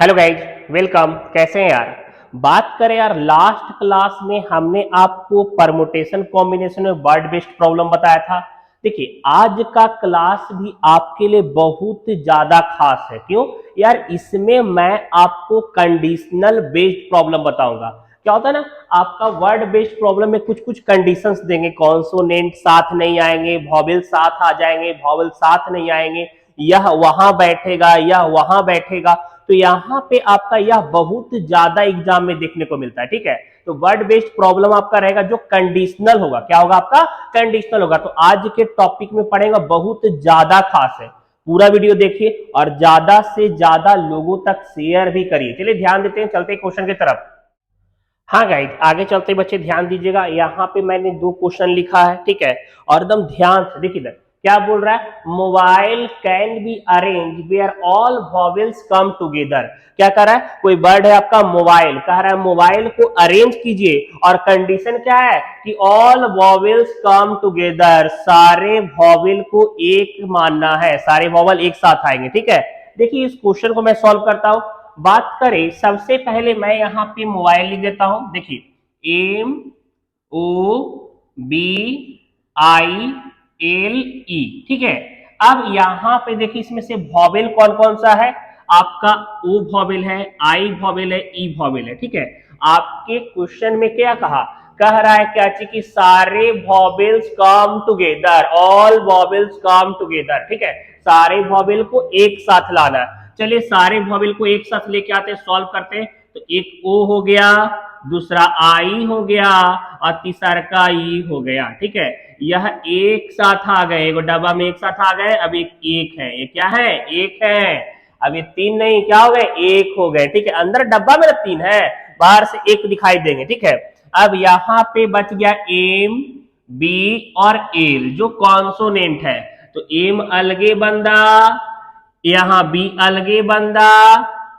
Hello guys, welcome. कैसे हैं यार? बात करें यार, लास्ट क्लास में हमने आपको परमुटेशन कॉम्बिनेशन में वर्ड बेस्ड प्रॉब्लम बताया था। देखिए, आज का क्लास भी आपके लिए बहुत ज्यादा खास है। क्यों यार? इसमें मैं आपको कंडीशनल बेस्ड प्रॉब्लम बताऊंगा। क्या होता है ना, आपका वर्ड बेस्ड प्रॉब्लम में कुछ कुछ कंडीशंस देंगे। कॉन्सोनेंट साथ नहीं आएंगे, वॉवेल साथ आ जाएंगे, वॉवेल साथ नहीं आएंगे, यह वहां बैठेगा, यह वहां बैठेगा। तो यहाँ पे आपका यह बहुत ज्यादा एग्जाम में देखने को मिलता है। ठीक है, तो वर्ड बेस्ड प्रॉब्लम आपका रहेगा जो कंडीशनल होगा। क्या होगा आपका? कंडीशनल होगा। तो आज के टॉपिक में पढ़ेगा, बहुत ज्यादा खास है। पूरा वीडियो देखिए और ज्यादा से ज्यादा लोगों तक शेयर भी करिए। चलिए ध्यान देते हैं, चलते हैं क्वेश्चन की तरफ। हाँ गाइड, आगे चलते बच्चे ध्यान दीजिएगा। यहाँ पे मैंने दो क्वेश्चन लिखा है, ठीक है, और एकदम ध्यान से देखिए। क्या बोल रहा है? Mobile can be arrange where all vowels come together. क्या कर रहा है? कोई वर्ड है आपका मोबाइल, कह रहा है मोबाइल को अरेंज कीजिए और कंडीशन क्या है कि ऑल वॉवेल्स कम टुगेदर, सारे वॉवेल को एक मानना है, सारे वॉवेल एक साथ आएंगे। ठीक है, देखिए इस क्वेश्चन को मैं सॉल्व करता हूं। बात करें, सबसे पहले मैं यहां पे मोबाइल लिख देता हूं। देखिए, M O B I L E, ठीक है। अब यहां पे देखिए, इसमें से वॉवेल कौन कौन सा है? आपका ओ वॉवेल है, आई वॉवेल है, ई वॉवेल है। ठीक है, आपके क्वेश्चन में क्या कहा? कह रहा है क्या चीज कि सारे vowels come together, all vowels come together. ठीक है, सारे वॉवेल को एक साथ लाना है। चलिए सारे वॉवेल को एक साथ लेके आते हैं, सॉल्व करते हैं। तो एक ओ हो गया, दूसरा आई हो गया और तीसरा का ई हो गया। ठीक है, यह एक साथ आ गए, एक डब्बा में एक साथ आ गए। अब एक है, ये क्या है? एक है। अब ये तीन नहीं, क्या हो गए? एक हो गए। ठीक है, अंदर डब्बा में तीन है, बाहर से एक दिखाई देंगे। ठीक है, अब यहां पे बच गया एम बी और एल जो कॉन्सोनेंट है। तो एम अलगे बंदा, यहां बी अलगे बंदा,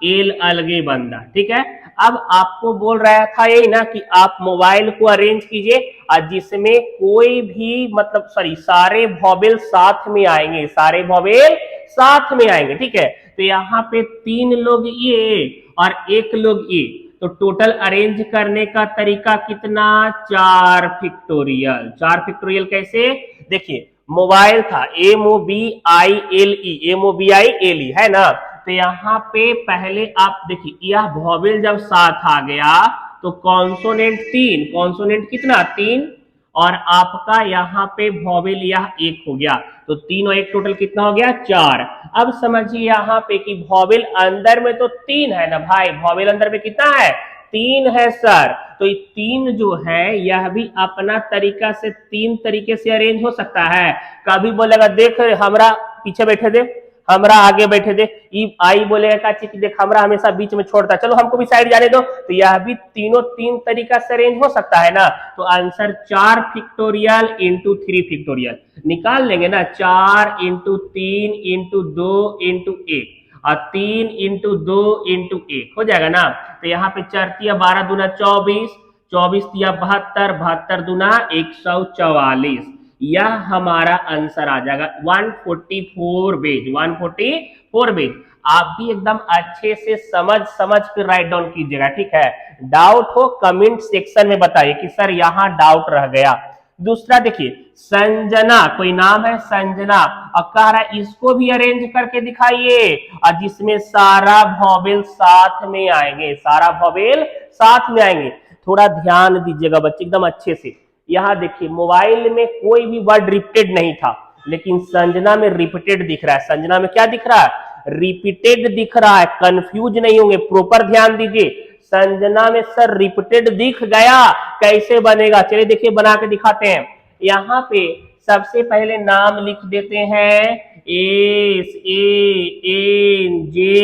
एल अलगे बंदा। ठीक है, अब आपको बोल रहा था यही ना कि आप मोबाइल को अरेंज कीजिए और जिसमें कोई भी मतलब सॉरी सारे वॉवेल साथ में आएंगे, सारे वॉवेल साथ में आएंगे। ठीक है, तो यहाँ पे तीन लोग ये और एक लोग ये, तो टोटल अरेंज करने का तरीका कितना? 4 फैक्टोरियल। 4 फैक्टोरियल कैसे? देखिए, मोबाइल था M O B I L E, M O B I L E है ना। तो यहाँ पे पहले आप देखिए, यह वॉवेल जब साथ आ गया तो कॉन्सोनेंट तीन, कॉन्सोनेंट कितना? तीन, और आपका यहाँ पे वॉवेल यह एक हो गया। तो तीन और एक टोटल कितना हो गया? 4। अब समझिए यहाँ पे कि वॉवेल अंदर में तो तीन है ना भाई, वॉवेल अंदर में कितना है? तीन है सर। तो ये तीन जो है यह भी अपना तरीका से तीन तरीके से अरेंज हो सकता है। कभी बोलेगा देख हमरा पीछे बैठे दे, हमरा आगे बैठे दे। ई आई बोलेगा काची कि देख हमरा हमेशा बीच में छोड़ता, चलो हमको भी साइड जाने दो। तो यह भी तीनों तीन तरीका से अरेंज हो सकता है ना। तो आंसर 4 फैक्टोरियल इंटू 3 फैक्टोरियल निकाल लेंगे ना। 4 इंटू 3 इंटू 2 इंटू 1 और 3 इंटू 2 इंटू 1 हो जाएगा ना। तो यहाँ पे 4 12 दूना 24, 24 तिया 72, 72 दूना 144। यह हमारा आंसर आ जाएगा 144 पेज, 144 पेज। आप भी एकदम अच्छे से समझ समझ कर राइट डाउन कीजिएगा। ठीक है, डाउट हो कमेंट सेक्शन में बताइए कि सर यहां डाउट रह गया। दूसरा देखिए, संजना, कोई नाम है संजना और कह रहा है इसको भी अरेंज करके दिखाइए और जिसमें सारा वॉवेल साथ में आएंगे, सारा वॉवेल साथ में आएंगे। थोड़ा ध्यान दीजिएगा बच्चे एकदम अच्छे से। यहां देखिए, मोबाइल में कोई भी वर्ड रिपीटेड नहीं था, लेकिन संजना में रिपीटेड दिख रहा है। संजना में क्या दिख रहा है? रिपीटेड दिख रहा है। कंफ्यूज नहीं होंगे, प्रॉपर ध्यान दीजिए। संजना में सर रिपीटेड दिख गया, कैसे बनेगा? चलिए देखिए बना के दिखाते हैं। यहाँ पे सबसे पहले नाम लिख देते हैं, S A N J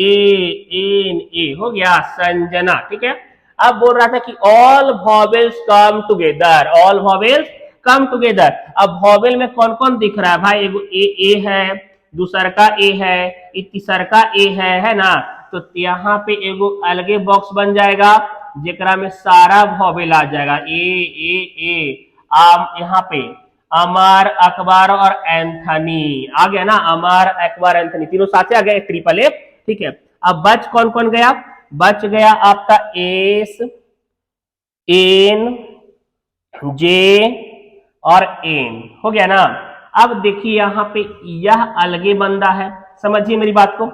N A, हो गया संजना। ठीक है, अब बोल रहा था कि all vowels come together, all vowels come together. अब वॉवेल में कौन कौन दिख रहा है भाई? एगो ए है, दूसर का ए है, तीसर का ए है ना। तो यहाँ पे एगो अलगे बॉक्स बन जाएगा जेकरा में सारा वॉवेल आ जाएगा, ए आम। यहाँ पे अमर, अकबर और एंथनी आ गया ना, अमर, अकबर, एंथनी तीनों साथ आ गए, ट्रिपल ए। ठीक है, अब बच कौन कौन गया, बच गया आपका एस, एन, जे और एन, हो गया ना। अब देखिए यहां पे यह अलगे बंदा है, समझिए मेरी बात को।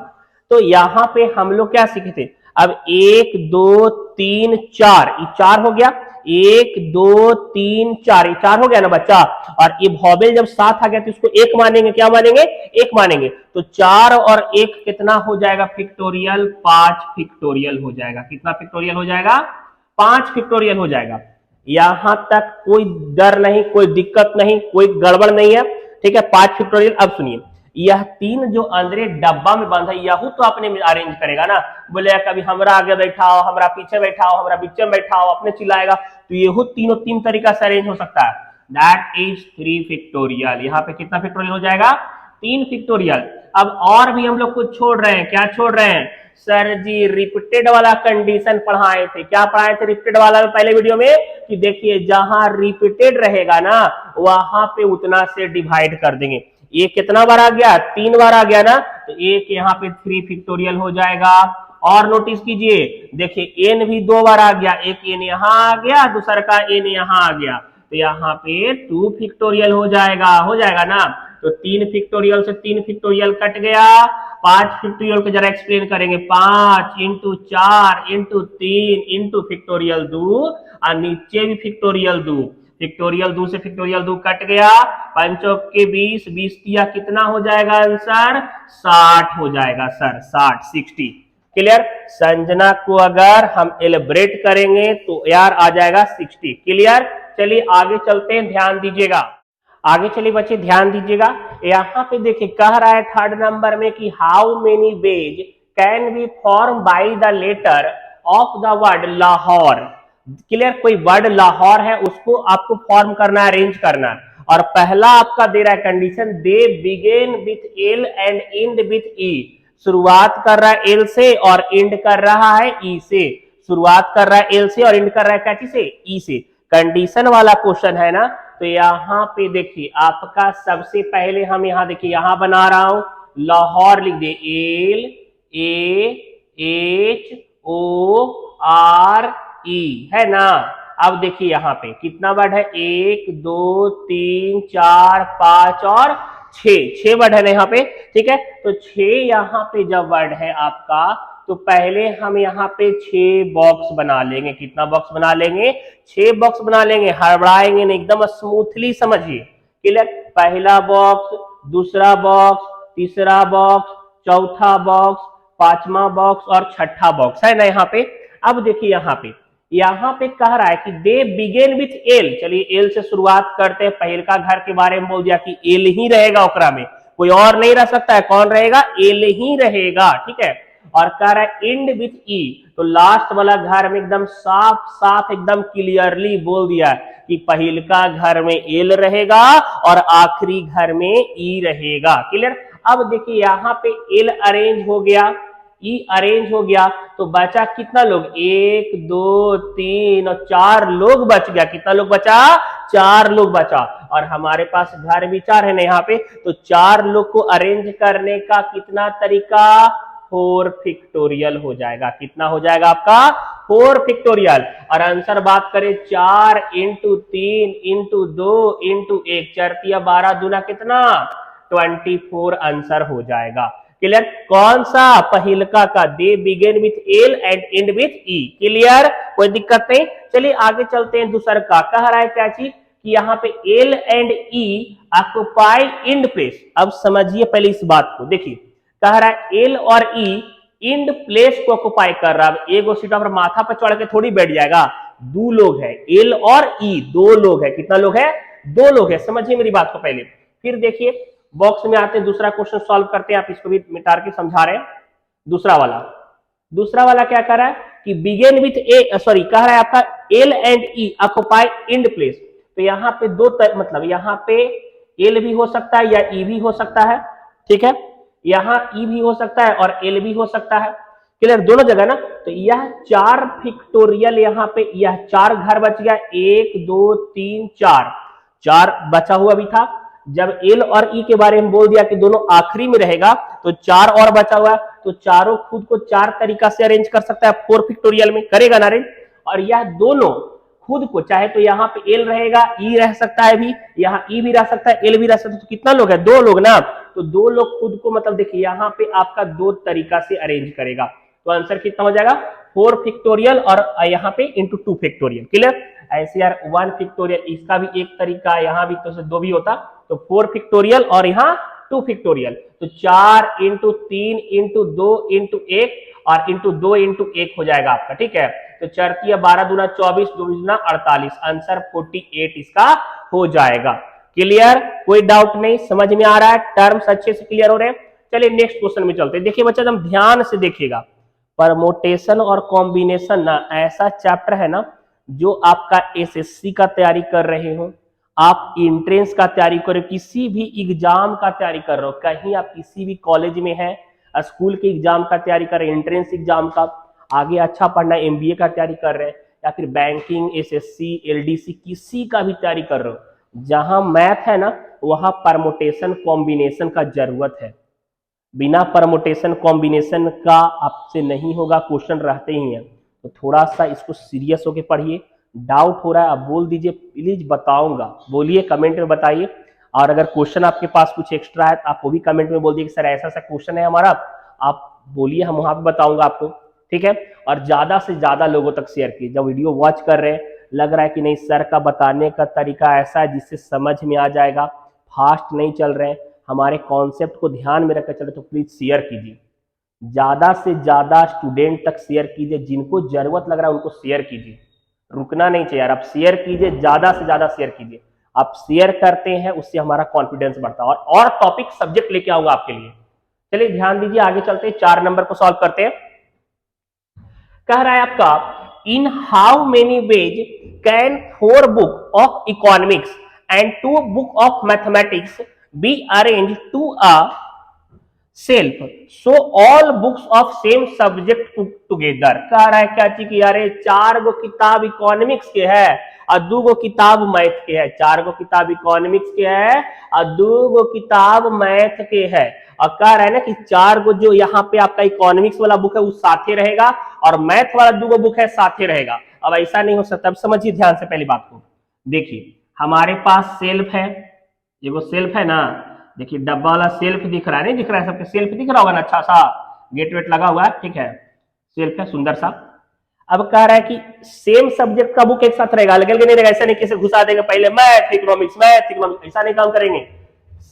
तो यहां पे हम लोग क्या सीखे थे, अब 1 2 3 4, ये 4 हो गया, 1 2 3 4, ये 4 हो गया ना बच्चा। और ये वॉवेल जब साथ आ गया तो इसको एक मानेंगे, क्या मानेंगे, एक मानेंगे। तो 4 और 1 कितना हो जाएगा फिक्टोरियल, 5 फिक्टोरियल हो जाएगा। कितना फिक्टोरियल हो जाएगा, 5 फिक्टोरियल हो जाएगा। यहां तक कोई डर नहीं, कोई दिक्कत नहीं, कोई गड़बड़ नहीं है, ठीक है। 5 फिक्टोरियल। अब सुनिए, यह 3 जो अंदर डब्बा में बांधा, यहू तो आपने अरेंज करेगा ना। बोले कभी हमरा आगे बैठाओ, हमरा पीछे बैठाओ, हमरा बीच में बैठाओ, अपने चिल्लाएगा, तो यहू तीनों 3 तरीका से अरेंज हो सकता है। That is 3 factorial. यहाँ पे कितना फिक्टोरियल हो जाएगा, 3 फिक्टोरियल। अब और भी हम लोग कुछ छोड़ रहे हैं, क्या छोड़ रहे हैं सर जी, रिपीटेड वाला कंडीशन पढ़ाए थे। क्या पढ़ाए थे रिपीटेड वाला में पहले वीडियो में, कि देखिए जहां रिपीटेड रहेगा ना वहां पे उतना से डिवाइड कर देंगे। ये कितना बार आ गया, 3 बार आ गया ना, तो एक यहाँ पे 3 फिक्टोरियल हो जाएगा। और नोटिस कीजिए, देखिए एन भी 2 बार आ गया, एक एन यहाँ आ गया, दूसरा का एन यहाँ आ गया, तो यहाँ पे 2 फिक्टोरियल हो जाएगा ना। तो 3 फिक्टोरियल से 3 फिक्टोरियल कट गया, 5 फिक्टोरियल को जरा एक्सप्लेन करेंगे। 5 इंटू 4 इंटू 3 इंटू फिक्टोरियल 2, और नीचे भी फिक्टोरियल 2, फिक्टोरियल 2 से फिक्टोरियल 2 कट गया, 5 के 20, 20 दिया, कितना हो जाएगा आंसर, 60 हो जाएगा सर, 60। क्लियर। संजना को अगर हम एलिब्रेट करेंगे तो यार आ जाएगा 60। क्लियर। चलिए आगे चलते हैं, ध्यान दीजिएगा, आगे चलिए बच्चे ध्यान दीजिएगा। यहाँ पे देखिए कह रहा है 3rd नंबर में कि how many ways can be form by the letter of the word Lahore. Clear. कोई वर्ड लाहौर है उसको आपको फॉर्म करना है, अरेंज करना है। और पहला आपका दे रहा है condition, they begin with L and end with E. शुरुआत कर रहा है एल से और एंड कर रहा है ई से। शुरुआत कर रहा है एल से और एंड कर रहा है क्या से, ई से। कंडीशन वाला क्वेश्चन है ना। तो यहां पे देखिए आपका सबसे पहले हम यहां देखिए यहां बना रहा हूं, लाहौर लिख दे, L A H O R E, है ना। अब देखिए यहां पे कितना वर्ड है, 1 2 3 4 5 और 6 वर्ड है ना यहाँ पे, ठीक है। तो 6 यहाँ पे जब वर्ड है आपका, तो पहले हम यहाँ पे 6 बॉक्स बना लेंगे। कितना बॉक्स बना लेंगे, 6 बॉक्स बना लेंगे, हड़बड़ाएंगे नहीं, एकदम स्मूथली समझिए। क्लियर। पहला बॉक्स, दूसरा बॉक्स, तीसरा बॉक्स, चौथा बॉक्स, 5वां बॉक्स और 6ठा बॉक्स, है ना यहाँ पे। अब देखिए यहाँ पे कह रहा है कि दे बिगेन विथ एल। चलिए एल से शुरुआत करते हैं। पहल का घर के बारे में बोल दिया कि एल ही रहेगा, ओकरा में कोई और नहीं रह सकता है। कौन रहेगा, एल ही रहेगा, ठीक है। और कह रहा है एंड विथ ई, तो लास्ट वाला घर में एकदम साफ साफ एकदम क्लियरली बोल दिया कि पहल का घर में एल रहेगा और आखिरी घर में ई रहेगा। क्लियर। अब देखिए यहाँ पे एल अरेंज हो गया, ई अरेंज हो गया, तो बचा कितना लोग, 1 2 3 और 4 लोग बच गया। कितना लोग बचा, 4 लोग बचा। और हमारे पास घर भी 4 है ना यहाँ पे, तो 4 लोग को अरेंज करने का कितना तरीका, 4 फिक्टोरियल हो जाएगा। कितना हो जाएगा आपका, 4 फिक्टोरियल। और आंसर बात करें, 4 इंटू 3 इंटू 2 इंटू 1, 4 12 दूना कितना, 24 आंसर हो जाएगा। क्लियर। कौन सा, पहिलका का, they begin with L and end with E. Clear, कोई दिक्कत नहीं। चलिए आगे चलते हैं। दूसरा का कह रहा है क्या चीज, कि यहाँ पे L and E occupy end place. अब समझिए पहले इस बात को, देखिए कह रहा है एल और ई इंड प्लेस को ऑक्युपाई कर रहा है। एक सीट पर माथा पर चढ़ के थोड़ी बैठ जाएगा, 2 लोग है, एल और ई 2 लोग है। कितना लोग है, 2 लोग है। समझिए मेरी बात को पहले, फिर देखिए बॉक्स में आते हैं, दूसरा क्वेश्चन सॉल्व करते हैं। आप इसको भी मिटा के समझा रहे हैं। दूसरा वाला क्या कर रहा है कि बिगेन विथ ए, सॉरी कह रहा है आपका L and E occupy end place. तो यहाँ पे मतलब यहाँ पे एल भी हो सकता है या ई भी हो सकता है, ठीक है। यहाँ ई भी हो सकता है और एल भी हो सकता है। क्लियर, दोनों जगह ना। तो यह 4 फिक्टोरियल, यहाँ पे यह 4 घर बच गया, 1 2 3 4 बचा हुआ भी था। जब एल और ई के बारे में बोल दिया कि दोनों आखिरी में रहेगा तो 4 और बचा हुआ, तो चारों खुद को 4 तरीका से अरेंज कर सकता है 4 फैक्टोरियल में, करेगा ना अरेंज। और यह दोनों खुद को, चाहे तो यहाँ पे एल रहेगा, ई रह सकता है भी, यहाँ ई भी रह सकता है, एल भी रह सकता है, तो कितना लोग है, 2 लोग ना, तो 2 लोग खुद को, मतलब देखिए यहाँ पे आपका 2 तरीका से अरेंज करेगा, तो आंसर कितना हो जाएगा 4 फैक्टोरियल और यहाँ पे इंटू 2 फैक्टोरियल। क्लियर। ऐसे यार 1 फैक्टोरियल, इसका भी एक तरीका, यहाँ भी तो 2 भी होता, तो 4 फैक्टोरियल और यहाँ 2 फैक्टोरियल, तो 4 इंटू 3 इंटू 2 इंटू 1 और इंटू 2 इंटू 1 हो जाएगा आपका। ठीक है, तो 4 की 12 दूना 24, 2 दूना 48, आंसर 48 इसका हो जाएगा। क्लियर, कोई डाउट नहीं, समझ में आ रहा है, टर्म्स अच्छे से क्लियर हो रहे हैं। चलिए नेक्स्ट क्वेश्चन में चलते हैं। देखिए बच्चा एकदम ध्यान से देखिएगा, परमोटेशन और कॉम्बिनेशन ना ऐसा चैप्टर है ना जो आपका एसएससी का तैयारी कर रहे हो, आप एंट्रेंस का तैयारी कर रहे हो, किसी भी एग्जाम का तैयारी कर रहे हो, कहीं आप किसी भी कॉलेज में हैं, स्कूल के एग्जाम का तैयारी कर रहे हैं, एंट्रेंस एग्जाम का, आगे अच्छा पढ़ना है, एमबीए का तैयारी कर रहे हैं, या फिर बैंकिंग, एसएससी, एलडीसी, किसी का भी तैयारी कर रहे हो, जहां मैथ है ना वहां परमोटेशन कॉम्बिनेशन का जरूरत है। बिना परमोटेशन कॉम्बिनेशन का आपसे नहीं होगा, क्वेश्चन रहते ही हैं, तो थोड़ा सा इसको सीरियस होके पढ़िए। डाउट हो रहा है आप बोल दीजिए, प्लीज बताऊंगा, बोलिए कमेंट में बताइए। और अगर क्वेश्चन आपके पास कुछ एक्स्ट्रा है तो आप वो भी कमेंट में बोल दिए कि सर ऐसा ऐसा क्वेश्चन है हमारा, आप बोलिए, हम वहां पे बताऊंगा आपको। ठीक है, और ज्यादा से ज्यादा लोगों तक शेयर कीजिए। जब वीडियो वॉच कर रहे हैं, लग रहा है कि नहीं सर का बताने का तरीका ऐसा है जिससे समझ में आ जाएगा, फास्ट नहीं चल रहे हैं, हमारे कॉन्सेप्ट को ध्यान में रखकर चले, तो प्लीज शेयर कीजिए, ज्यादा से ज्यादा स्टूडेंट तक शेयर कीजिए, जिनको जरूरत लग रहा है उनको शेयर कीजिए, रुकना नहीं चाहिए यार, आप शेयर कीजिए, ज्यादा से ज्यादा शेयर कीजिए। आप शेयर करते हैं उससे हमारा कॉन्फिडेंस बढ़ता है, और टॉपिक सब्जेक्ट लेके आऊंगा आपके लिए। चलिए ध्यान दीजिए, आगे चलते हैं, 4 नंबर को सॉल्व करते हैं। कह रहा है आपका, in how many ways can 4 book of economics and 2 book of mathematics be arrange to a shelf so all books of same subject together. कह रहा है क्या चीज की, यार 4 गो किताब इकोनॉमिक्स के है और 2 गो किताब मैथ के है, 4 गो किताब इकोनॉमिक्स के है और 2 गो किताब मैथ के है, और कह रहा है ना कि 4 गो जो यहाँ पे आपका इकोनॉमिक्स वाला बुक है वो साथे रहेगा और मैथ वाला 2 गो बुक है साथे रहेगा। अब ऐसा नहीं हो सकता। अब समझिए ध्यान से पहली बात को, देखिए हमारे पास सेल्फ है, ये वो सेल्फ है ना, देखिए डब्बा वाला सेल्फ दिख रहा है, नहीं दिख रहा है सबके, सेल्फ दिख रहा होगा ना, अच्छा सा गेट वेट लगा हुआ है, ठीक है, सेल्फ है सुंदर सा। अब कह रहा है कि सेम सब्जेक्ट का बुक एक साथ रहेगा, अलग अलग नहीं रहेगा, ऐसा नहीं किसे घुसा देंगे पहले मैथ इकोनॉमिक्स, ऐसा नहीं काम करेंगे,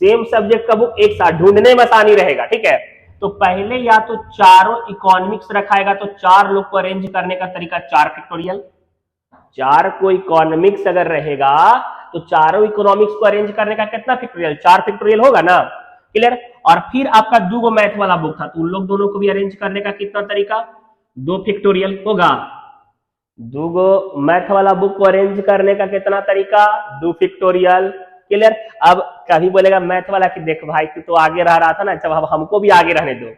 सेम सब्जेक्ट का बुक एक साथ, ढूंढने में आसानी रहेगा। ठीक है, तो पहले या तो चारों इकोनॉमिक्स रखाएगा, तो 4 लोग को अरेंज करने का तरीका 4 फैक्टोरियल, 4 को इकोनॉमिक्स अगर रहेगा तो चारों इकोनॉमिक्स को अरेंज करने का कितना फैक्टोरियल, 4 फैक्टोरियल होगा ना। क्लियर। और फिर आपका 2 गो मैथ वाला बुक था, तो उन लोग दोनों को भी अरेंज करने का कितना तरीका, 2 फैक्टोरियल होगा। 2 गो मैथ वाला बुक को अरेंज करने का कितना तरीका, 2 फैक्टोरियल। क्लियर। अब कभी बोलेगा मैथ वाला कि देख भाई तू तो आगे रह रहा था ना, जब हमको भी आगे रहने दो,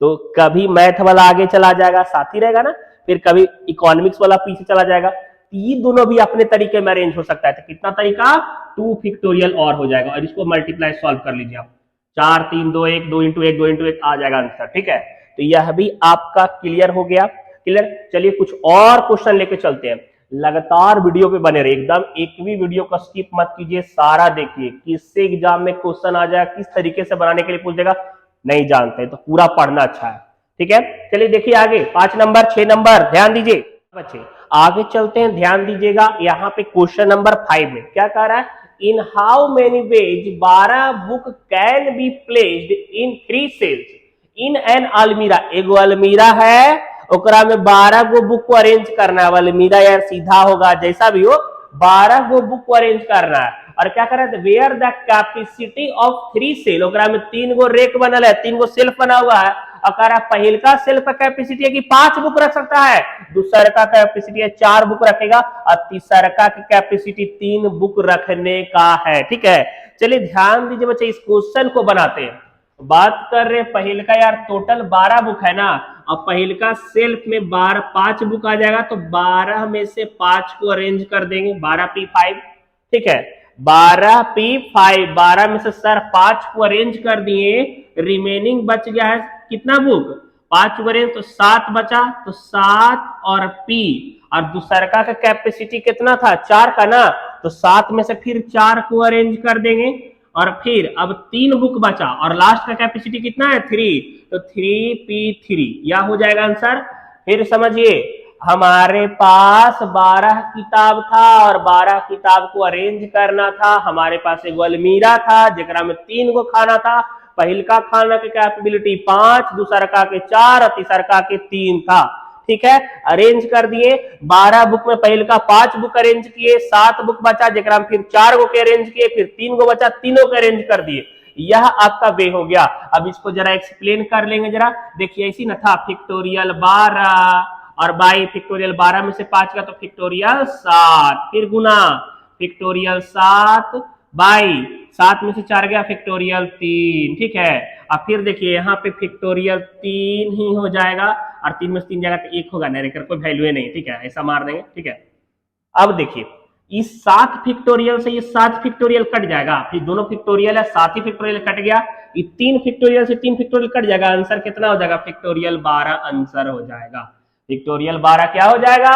तो कभी मैथ वाला आगे चला जाएगा साथ ही रहेगा ना, फिर कभी इकोनॉमिक्स वाला पीछे चला जाएगा, ये दोनों भी अपने तरीके में अरेंज हो सकता है। तो कितना तरीका, 2 फैक्टोरियल और हो जाएगा, और इसको मल्टीप्लाई सॉल्व कर लीजिए आप, 4 3 2 1 2 इंटू 1 2 इंटू 1 आ जाएगा आंसर। ठीक है, तो यह भी आपका क्लियर हो गया। क्लियर। चलिए कुछ और क्वेश्चन लेके चलते हैं, लगातार वीडियो पे बने रहे, एकदम एक भी वीडियो को स्किप मत कीजिए, सारा देखिए, किससे एग्जाम में क्वेश्चन आ जाए, किस तरीके से बनाने के लिए पूछ देगा, नहीं जानते तो पूरा पढ़ना अच्छा है। ठीक है, चलिए देखिए आगे 5 नंबर 6 नंबर ध्यान दीजिए बच्चे, आगे चलते हैं, ध्यान दीजिएगा। यहाँ पे क्वेश्चन नंबर 5 में क्या कह रहा है, in how many ways 12 book can be placed in 3 cells in an अलमीरा। एगो अलमीरा है, ओकरा में 12 गो बुक को अरेंज करना है, अलमीरा यार सीधा होगा जैसा भी हो, 12 गो बुक को अरेंज करना है, और क्या कर रहा है, where the capacity of 3 cell, ओकरा में 3 गो रेक बनल है, 3 गो सेल्फ बना हुआ है, और पहल का सेल्फ का कैपेसिटी है कि 5 बुक रख सकता है, दूसरा का कैपेसिटी है 4 बुक रखेगा, और तीसरा का कैपेसिटी 3 बुक रखने का है। ठीक है, चलिए ध्यान दीजिए बच्चे, इस क्वेश्चन को बनाते हैं, बात कर रहे पहल का यार टोटल 12 बुक है ना, और पहल का सेल्फ में 5 बुक आ जाएगा, तो 12 में से 5 को अरेंज कर देंगे, 12 P5। ठीक है, 12p5, 12 में से सर 5 को अरेंज कर दिए, रिमेनिंग बच गया है कितना बुक, 5 को अरेंज तो 7 बचा, तो 7 और p, और दूसरा का कैपेसिटी कितना था 4 का ना, तो 7 में से फिर 4 को अरेंज कर देंगे, और फिर अब 3 बुक बचा और लास्ट का कैपेसिटी कितना है 3, तो 3p3 यह हो जाएगा आंसर। फिर समझिए हमारे पास 12 किताब था और 12 किताब को अरेंज करना था, हमारे पास एक अलमीरा था जेकरा में 3 को खाना था, पहल का खाना की कैपेबिलिटी 5, दूसरा का के 4 और तीसरा का के 3 था, ठीक है। अरेंज कर दिए, 12 बुक में पहल का 5 बुक अरेंज किए, 7 बुक बचा जेकरा में फिर 4 को के अरेंज किए, फिर 3 को बचा, तीनों को अरेंज कर दिए, यह आपका वे हो गया। अब इसको जरा एक्सप्लेन कर लेंगे, जरा देखिए ऐसी ना था, फैक्टोरियल 12 और बाई फैक्टोरियल 12 में से 5 का तो फैक्टोरियल 7, फिर गुना फैक्टोरियल 7 बाई 7 में से 4 गया फैक्टोरियल 3, ठीक है। अब फिर देखिए यहाँ पे फैक्टोरियल 3 ही हो जाएगा, और 3 में से 3 जाएगा तो 1 होगा, नहीं कोई वैल्यू नहीं, ठीक है, ऐसा मार देंगे, ठीक है। अब देखिए इस 7 फैक्टोरियल से ये 7 फैक्टोरियल कट जाएगा, फिर दोनों फैक्टोरियल है, 7 ही फैक्टोरियल कट गया, ये 3 फैक्टोरियल से 3 फैक्टोरियल कट जाएगा, आंसर कितना हो जाएगा फैक्टोरियल 12 आंसर हो जाएगा, फैक्टोरियल 12 क्या हो जाएगा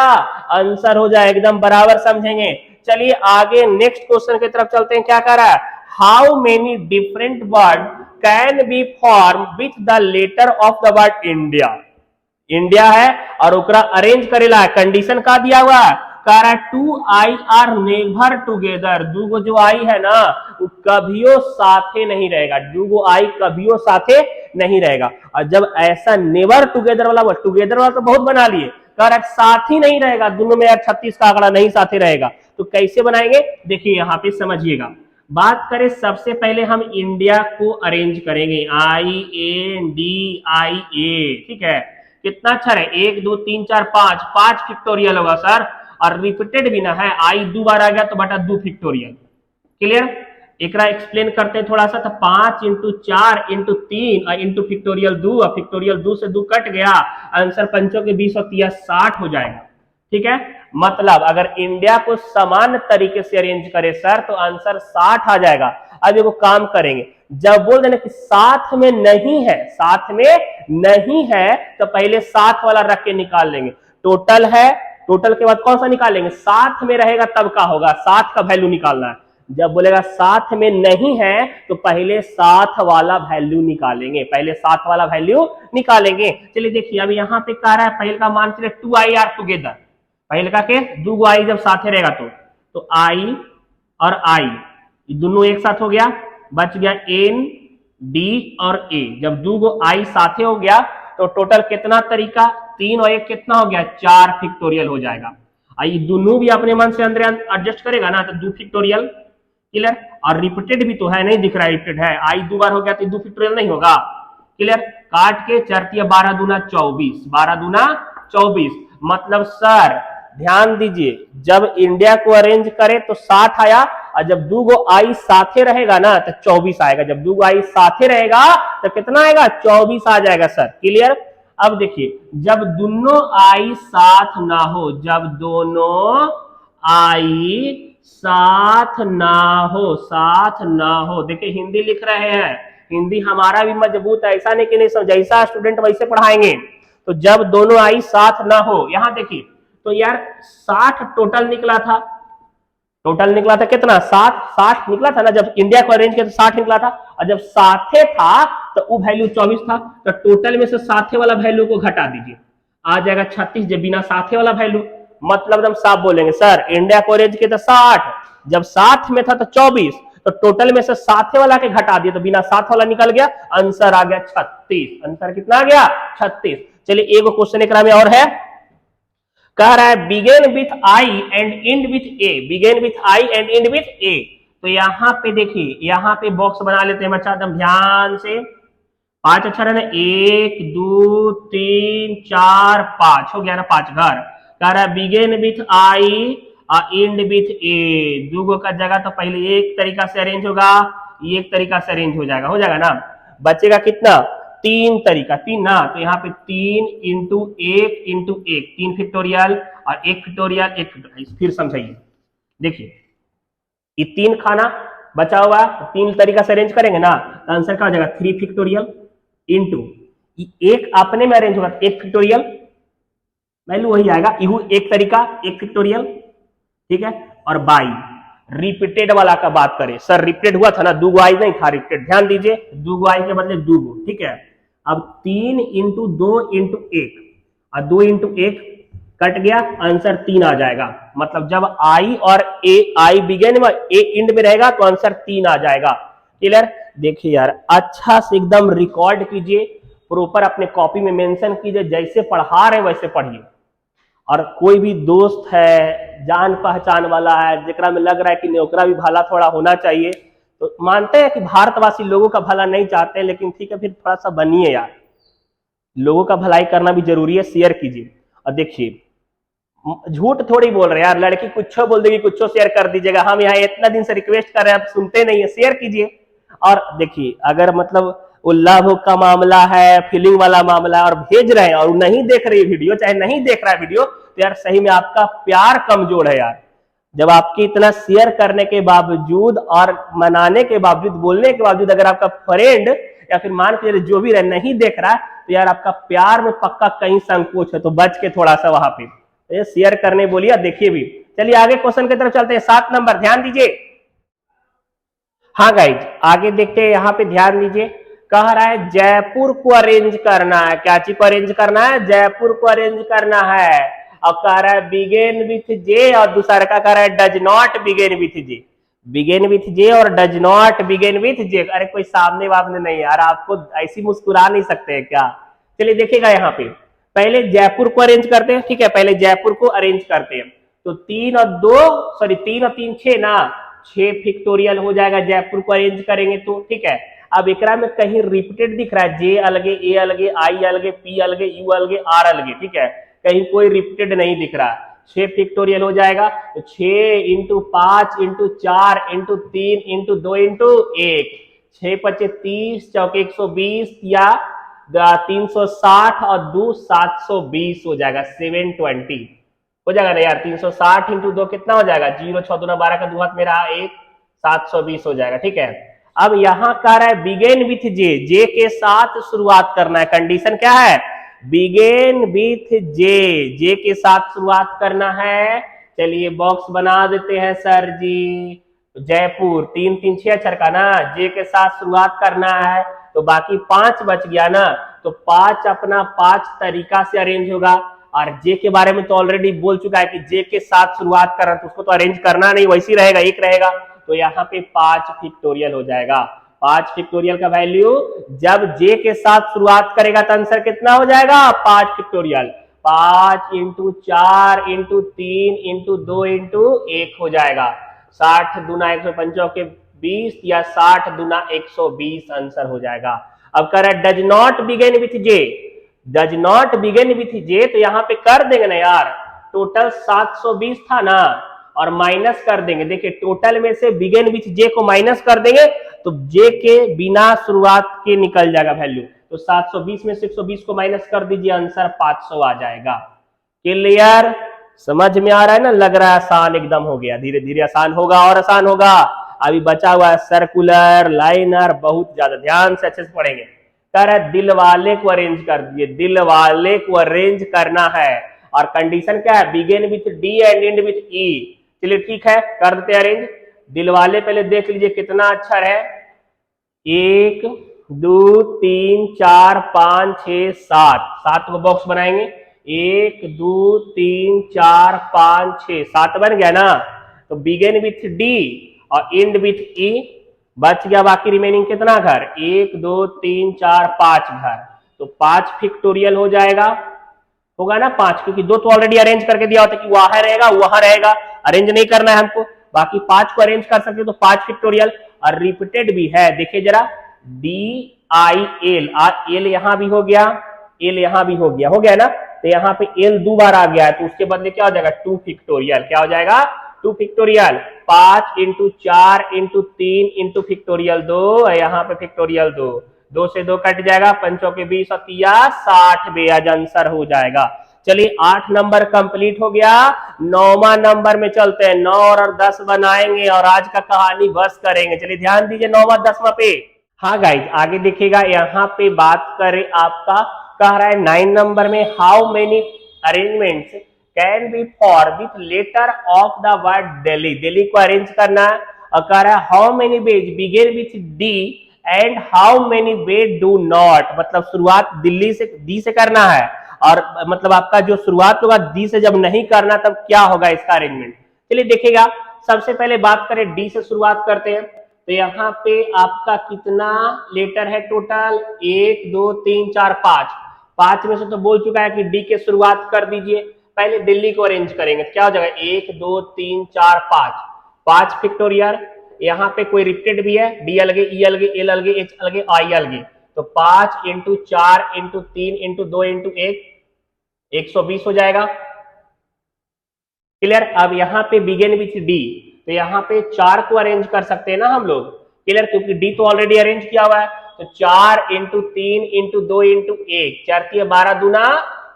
आंसर हो जाएगा, एकदम बराबर समझेंगे। चलिए आगे नेक्स्ट क्वेश्चन की तरफ चलते हैं, क्या कर रहा है, how many different word can be form with the letter of the word India, India है और ओकरा अरेंज करेला है, कंडीशन का दिया हुआ है, कह रहा है 2 आई आर नेवर टुगेदर, दूगो जो आई है ना वो कभियो साथे नहीं रहेगा, दूगो आई कभियो साथे नहीं रहेगा, और जब ऐसा नेवर टुगेदर वाला, टुगेदर वाला तो बहुत बना लिए, कह रहा है साथ ही नहीं रहेगा, दोनों में 36 का आंकड़ा नहीं साथे रहेगा, तो कैसे बनाएंगे देखिए यहाँ पे समझिएगा। बात करें सबसे पहले हम इंडिया को अरेंज करेंगे, INDIA, ठीक है, कितना अक्षर है 1 2 3 4 5, 5 फैक्टोरियल होगा सर, और रिपीटेड भी ना है, आई 2 बार आ गया तो बटा 2 फैक्टोरियल, क्लियर। एक एक्सप्लेन करते हैं थोड़ा सा, तो 5 इंटू 4 इंटू 3 और इंटू फैक्टोरियल 2, और फैक्टोरियल 2 से 2 कट गया, आंसर 5 के 20 और 30 60 हो जाएगा, ठीक है। मतलब अगर इंडिया को समान तरीके से अरेंज करे सर तो आंसर 60 आ जाएगा। अब एगो काम करेंगे, जब बोल देना कि साथ में नहीं है, साथ में नहीं है, तो पहले साथ वाला रख के निकाल लेंगे, टोटल है, टोटल के बाद कौन सा निकालेंगे, साथ में रहेगा तब का होगा, साथ का वैल्यू निकालना है, जब बोलेगा साथ में नहीं है तो पहले साथ वाला वैल्यू निकालेंगे, पहले साथ वाला वैल्यू निकालेंगे। चलिए देखिए अब यहाँ पे कह रहा है पहले का मान चले 2 आई आर टुगेदर, पहले का के 2 आई जब साथे रहेगा तो आई और आई दोनों एक साथ हो गया, बच गया एन डी और ए, जब 2 आई साथे हो गया तो टोटल कितना तरीका 3 और 1 कितना हो गया 4 फैक्टोरियल हो जाएगा, आई दोनों भी अपने मन से अंदर एडजस्ट करेगा ना तो 2 फैक्टोरियल, क्लियर। और रिपीटेड भी तो है, नहीं दिख रहा है रिपीटेड है, आई 2 बार हो गया तो 2 फैक्टोरियल नहीं होगा, क्लियर। काट के चरतिया 12 दूना 24, 12 दूना 24, मतलब सर ध्यान दीजिए जब इंडिया को अरेंज करे तो 60 आया, और जब 2 आई साथे रहेगा ना तो 24 आएगा, जब 2 आई साथे रहेगा तो कितना आएगा 24 आ जाएगा सर, क्लियर। अब देखिए जब दोनों आई साथ ना हो, जब दोनों आई साथ ना हो, साथ ना हो, देखिए हिंदी लिख रहे हैं, हिंदी हमारा भी मजबूत है, ऐसा नहीं कि नहीं समझ, जैसा स्टूडेंट वैसे पढ़ाएंगे, तो जब दोनों आई साथ ना हो, यहां देखिए तो यार 60 टोटल निकला था, टोटल निकला था कितना 60 निकला था ना, जब इंडिया को अरेंज किया तो 60 निकला था, और जब साथे था तो वो वैल्यू 24 था, तो टोटल में से साथे वाला वैल्यू को घटा दीजिए, आ जाएगा 36, जब बिना साथे वाला वैल्यू, मतलब हम साफ बोलेंगे सर इंडिया को अरेंज किया तो 60, जब साथ में था तो 24, तो टोटल में से साथे वाला के घटा दिए तो बिना साथ वाला निकल गया, आंसर आ गया 36, आंसर कितना आ गया 36। चलिए एक क्वेश्चन एक में और है, कह रहा है begin with I and end with A, begin with I and end with A, तो यहां पे देखिए यहाँ पे बॉक्स बना लेते हैं बच्चा एकदम ध्यान से, 5 अक्षर है ना, 1 2 3 4 5 हो गया ना, 5 घर, कह रहा है begin with I end with A, दूगो का जगह तो पहले एक तरीका से अरेंज होगा, एक तरीका से अरेंज हो जाएगा ना, बचेगा कितना 3 तरीका, 3 ना, तो यहाँ पे 3 इंटू 1 3 फैक्टोरियल और 1 फैक्टोरियल 1 फैक्टोरियल, फिर समझाइए देखिए ये 3 खाना बचा हुआ, 3 तरीका से अरेंज करेंगे ना, तो आंसर क्या हो जाएगा 3 फैक्टोरियल इंटू एक अपने में अरेंज होगा 1 फैक्टोरियल, वैल्यू वही आएगा, यू एक तरीका 1 फैक्टोरियल, ठीक है। और बाई रिपीटेड वाला का बात करें, सर रिपीटेड हुआ था ना, दूगो आई नहीं था रिपीटेड, ध्यान दीजिए, दूगो आई के बदले दूगो, ठीक है। अब 3 इंटू 2 इंटू 1 और 2 इंटू 1 कट गया, आंसर 3 आ जाएगा। मतलब जब आई और ए, आई बिगेन में ए इंड में रहेगा तो आंसर 3 आ जाएगा। क्लियर? देखिए यार, अच्छा से एकदम रिकॉर्ड कीजिए, प्रॉपर अपने कॉपी में मेंशन कीजिए, जैसे पढ़ा रहे वैसे पढ़िए। और कोई भी दोस्त है, जान पहचान वाला है, जेकरा में लग रहा है कि ओकरा भी भला थोड़ा होना चाहिए, तो मानते हैं कि भारतवासी लोगों का भला नहीं चाहते, लेकिन ठीक है फिर थोड़ा सा बनिए यार, लोगों का भलाई करना भी जरूरी है, शेयर कीजिए। और देखिए, झूठ थोड़ी बोल रहे यार, लड़की कुछ बोल देगी, कुछ शेयर कर दीजिएगा, हम यहाँ इतना दिन से रिक्वेस्ट कर रहे हैं, आप सुनते नहीं है, शेयर कीजिए। और देखिए, अगर मतलब वो लव का मामला है, फीलिंग वाला मामला है, और भेज रहे हैं और नहीं देख रही वीडियो, चाहे नहीं देख रहा है वीडियो, तो यार सही में आपका प्यार कमजोर है यार। जब आपकी इतना शेयर करने के बावजूद और मनाने के बावजूद, बोलने के बावजूद, अगर आपका फ्रेंड या फिर मान के जो भी रहे नहीं देख रहा है, तो यार आपका प्यार में पक्का कहीं संकोच है, तो बच के थोड़ा सा वहां पे शेयर करने बोलिए, देखिए भी। चलिए आगे क्वेश्चन की तरफ चलते हैं, 7 नंबर, ध्यान दीजिए। हाँ गाइज, आगे देखते हैं, यहाँ पे ध्यान दीजिए, कह रहा है जयपुर को अरेंज करना है, क्या चीज को अरेंज करना है, जयपुर को अरेंज करना है। और कह रहा है बिगेन विथ जे, और दूसरा का कह रहा है does not begin with J, begin with J और does not begin with J. अरे कोई सामने वामने नहीं यार, आपको ऐसी मुस्कुरा नहीं सकते हैं क्या। चलिए देखिएगा, यहाँ पे पहले जयपुर को अरेंज करते हैं, ठीक है, पहले जयपुर को अरेंज करते हैं। तो 3 और 2, सॉरी 3 और 3 6 ना, 6 फैक्टोरियल हो जाएगा जयपुर को अरेंज करेंगे तो, ठीक है। अब एकरा में कहीं रिपीटेड दिख रहा है, जे अलगे, ए अलगे, आई अलगे, पी अलगे, यू अलगे, आर अलगे, ठीक है, कहीं कोई रिपीटेड नहीं दिख रहा। 6 फैक्टोरियल हो जाएगा, तो 6 into 5 into 4 into 3 into 2 into 1, 6 पचे 30, चौके 120 या 360 और 2 720 हो जाएगा, 720 हो जाएगा ना यार। 360 इंटू 2 कितना हो जाएगा, 0 6 2 12 का 2 हाथ में रहा 1, 720 हो जाएगा, ठीक है। अब यहां कह रहा है बिगेन विथ जे, जे के साथ शुरुआत करना है, कंडीशन क्या है, बिगेन विथ जे, जे के साथ शुरुआत करना है। चलिए बॉक्स बना देते हैं सर जी, जयपुर 3 3 6 अक्षर का ना, जे के साथ शुरुआत करना है, तो बाकी 5 बच गया ना, तो 5 अपना 5 तरीका से अरेंज होगा। और जे के बारे में तो ऑलरेडी बोल चुका है कि जे के साथ शुरुआत कर रहा है, तो उसको तो अरेंज करना नहीं, वैसी रहेगा, एक रहेगा, तो यहाँ पे 5 फैक्टोरियल हो जाएगा। 5 फैक्टोरियल का वैल्यू जब जे के साथ शुरुआत करेगा तो आंसर कितना हो जाएगा, 5 factorial, 5 into 4 into 3 into 2 into 1 हो जाएगा, 60 दूना 155 20 या 60 दूना 120 आंसर हो जाएगा। अब कह रहा है does not begin with J, does not begin with J, तो यहां पे कर देंगे ना यार, टोटल 720 था ना, और माइनस कर देंगे, देखिए टोटल में से बिगिन विथ जे को माइनस कर देंगे, तो जे के बिना शुरुआत के निकल जाएगा वैल्यू, तो 720 में से 120 को माइनस कर दीजिए, आंसर 500 आ जाएगा। क्लियर? समझ में आ रहा है ना, लग रहा है आसान एकदम हो गया, धीरे धीरे आसान होगा और आसान होगा। अभी बचा हुआ है सर्कुलर, लाइनर, बहुत ज्यादा ध्यान से अच्छे से पढ़ेंगे। कह रहा है दिल वाले को अरेंज कर दिए, दिल वाले को अरेंज करना है, और कंडीशन क्या है, begin with D and end with E. चलिए ठीक है, कर देते अरेंज। दिल वाले पहले देख लीजिए कितना अक्षर है, 1 2 3 4 5 6 7, 7 को बॉक्स बनाएंगे, 1 2 3 4 5 6 7 बन गया ना, तो बिगिन विथ डी और एंड विथ ई, बच गया बाकी रिमेनिंग कितना घर, 1 2 3 4 5 घर, तो 5 फैक्टोरियल हो जाएगा, होगा ना 5, क्योंकि 2 तो ऑलरेडी अरेंज करके दिया होता है कि वहां रहेगा वहां रहेगा, अरेंज नहीं करना है हमको, बाकी 5 को अरेंज कर सकते, तो 5 फैक्टोरियल। और रिपीटेड भी है, देखिए जरा, डी आई एल, एल यहां भी हो गया, एल यहां भी हो गया ना, तो यहाँ पे एल 2 बार आ गया है, तो उसके बदले क्या हो जाएगा, 2 फैक्टोरियल, क्या हो जाएगा, 2 factorial, 5 into 4 into 3 into factorial 2, यहाँ पे फैक्टोरियल 2 से 2 कट जाएगा, 5 के 20 और 30 60 बेज आंसर हो जाएगा। चलिए 8 नंबर कंप्लीट हो गया। 9वां नंबर में चलते हैं, 9 और 10 बनाएंगे और आज का कहानी बस करेंगे। चलिए ध्यान दीजिए 9वां 10वां पे। हाँ गाइज आगे देखिएगा, यहाँ पे बात करें आपका, कह रहा है 9 नंबर में how many arrangements can be for with letter of the word Delhi. Delhi को अरेंज करना है और कह रहा है how many ways begin with D and how many way do not. मतलब शुरुआत दिल्ली से डी से करना है और मतलब आपका जो शुरुआत होगा डी से जब नहीं करना तब क्या होगा इसका अरेंजमेंट। चलिए देखिएगा, सबसे पहले बात करें डी से शुरुआत करते हैं। तो यहाँ पे आपका कितना लेटर है टोटल, 1 2 3 4 5। 5 में से तो बोल चुका है कि डी के शुरुआत कर दीजिए। पहले दिल्ली को अरेंज करेंगे, क्या हो जाएगा 1 2 3 4 5, 5 फैक्टोरियल। यहाँ पे कोई रिपीटेड भी है, डी अलगे, ई अलगे, एल अलगे, एच अलगे, आई अलगे। तो 5 इंटू 4 इंटू 3 इंटू 2 इंटू 1, 120 हो जाएगा। क्लियर। अब यहाँ पे बिगिन विथ डी, तो यहाँ पे 4 को अरेंज कर सकते हैं ना हम लोग। क्लियर, क्योंकि डी तो ऑलरेडी अरेंज किया हुआ है। तो 4 इंटू 3 इंटू 2 इंटू 1, 4 3 12 दूना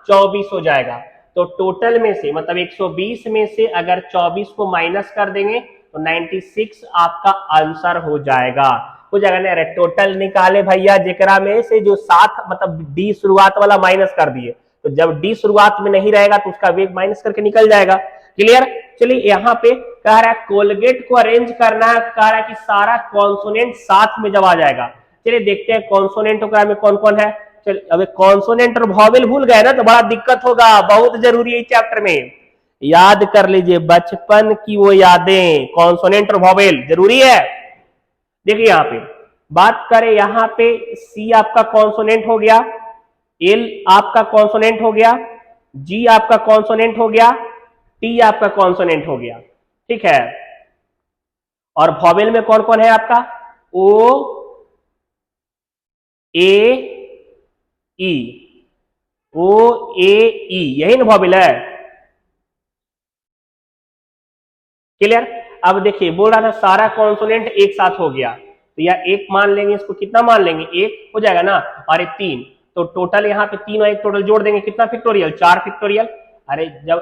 24 हो जाएगा। तो टोटल में से मतलब 120 में से अगर 24 को माइनस कर देंगे तो 96 आपका आंसर हो जाएगा। ना। अरे टोटल निकाले भैया, जेकरा में से जो 7 मतलब डी शुरुआत वाला माइनस कर दिए, तो जब डी शुरुआत में नहीं रहेगा तो उसका वेग माइनस करके निकल जाएगा। क्लियर। चलिए यहाँ पे कह रहा है कोलगेट को अरेंज करना है, कह रहा है कि सारा कॉन्सोनेंट साथ में जब आ जाएगा। चलिए देखते हैं कॉन्सोनेंट में कौन कौन है। चलिए अब कॉन्सोनेंट और वॉवेल भूल गए ना तो बड़ा दिक्कत होगा, बहुत जरूरी है इस चैप्टर में। याद कर लीजिए बचपन की वो यादें, कॉन्सोनेंट और वॉवेल जरूरी है। देखिए यहाँ पे बात करें, यहाँ पे सी आपका कॉन्सोनेंट हो गया, एल आपका कॉन्सोनेंट हो गया, जी आपका कॉन्सोनेंट हो गया, टी आपका कॉन्सोनेंट हो गया। ठीक है। और वॉवेल में कौन कौन है आपका, ओ ए ई, ओ ए ई, यही ना वॉवेल है। क्लियर। अब देखिए बोल रहा था सारा कॉन्सोनेंट एक साथ हो गया, तो या एक मान लेंगे, इसको कितना मान लेंगे, 1 हो जाएगा ना, और 3। तो टोटल यहाँ पे 3 और 1 टोटल जोड़ देंगे, कितना फैक्टोरियल, 4 फैक्टोरियल। अरे जब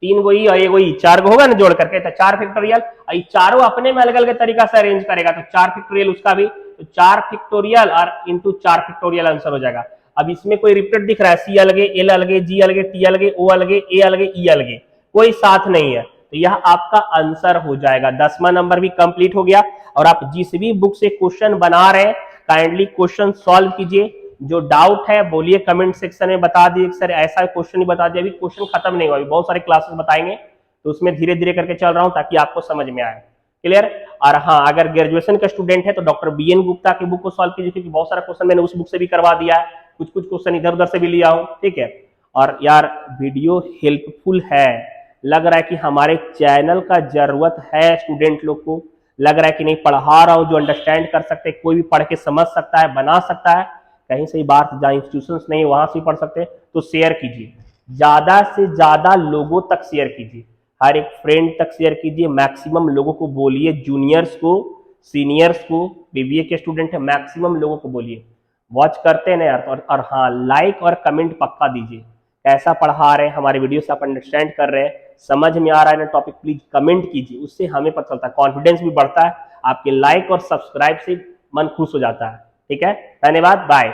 3 गो ई और 1 गो ई, 4 गो होगा ना जोड़ करके, तो 4 फैक्टोरियल। चारों अपने में अलग अलग तरीका से अरेंज करेगा, तो 4 फैक्टोरियल उसका भी, तो 4 फैक्टोरियल और इंटू 4 फैक्टोरियल आंसर हो जाएगा। अब इसमें कोई रिपीट दिख रहा है, सी अलगे, एल अलगे, जी अलगे, टी अलगे, ओ अलगे, ए अलगे, ई अलगे, कोई साथ नहीं है, तो यह आपका आंसर हो जाएगा। 10वां नंबर भी कंप्लीट हो गया। और आप जिस भी बुक से क्वेश्चन बना रहे हैं काइंडली क्वेश्चन सॉल्व कीजिए। जो डाउट है बोलिए कमेंट सेक्शन में, बता दिए सर ऐसा क्वेश्चन ही बता दिया। अभी क्वेश्चन खत्म नहीं हुआ, अभी बहुत सारे क्लासेस बताएंगे, तो उसमें धीरे धीरे करके चल रहा हूं ताकि आपको समझ में आए। क्लियर। और हाँ, अगर ग्रेजुएशन का स्टूडेंट है तो डॉक्टर BN गुप्ता की बुक को सॉल्व कीजिए, क्योंकि बहुत सारा क्वेश्चन मैंने उस बुक से भी करवा दिया है, कुछ कुछ क्वेश्चन इधर उधर से भी लिया हूं। ठीक है। और यार वीडियो हेल्पफुल है, लग रहा है कि हमारे चैनल का जरूरत है स्टूडेंट लोग को, लग रहा है कि नहीं पढ़ा रहा हूं जो अंडरस्टैंड कर सकते हैं, कोई भी पढ़ के समझ सकता है, बना सकता है, कहीं से बाहर जहाँ इंस्टीट्यूशंस नहीं वहां से पढ़ सकते हैं, तो शेयर कीजिए, ज्यादा से ज्यादा लोगों तक शेयर कीजिए, हर एक फ्रेंड तक शेयर कीजिए, मैक्सिमम लोगों को बोलिए, जूनियर्स को, सीनियर्स को, BBA के स्टूडेंट है मैक्सिमम लोगों को बोलिए, वॉच करते हैं ना यार। और हाँ, लाइक और कमेंट पक्का दीजिए, कैसा पढ़ा रहे हैं, हमारे वीडियो से आप अंडरस्टैंड कर रहे हैं, समझ में आ रहा है ना टॉपिक, प्लीज कमेंट कीजिए, उससे हमें पता चलता है, कॉन्फिडेंस भी बढ़ता है, आपके लाइक और सब्सक्राइब से मन खुश हो जाता है। ठीक है, धन्यवाद, बाय।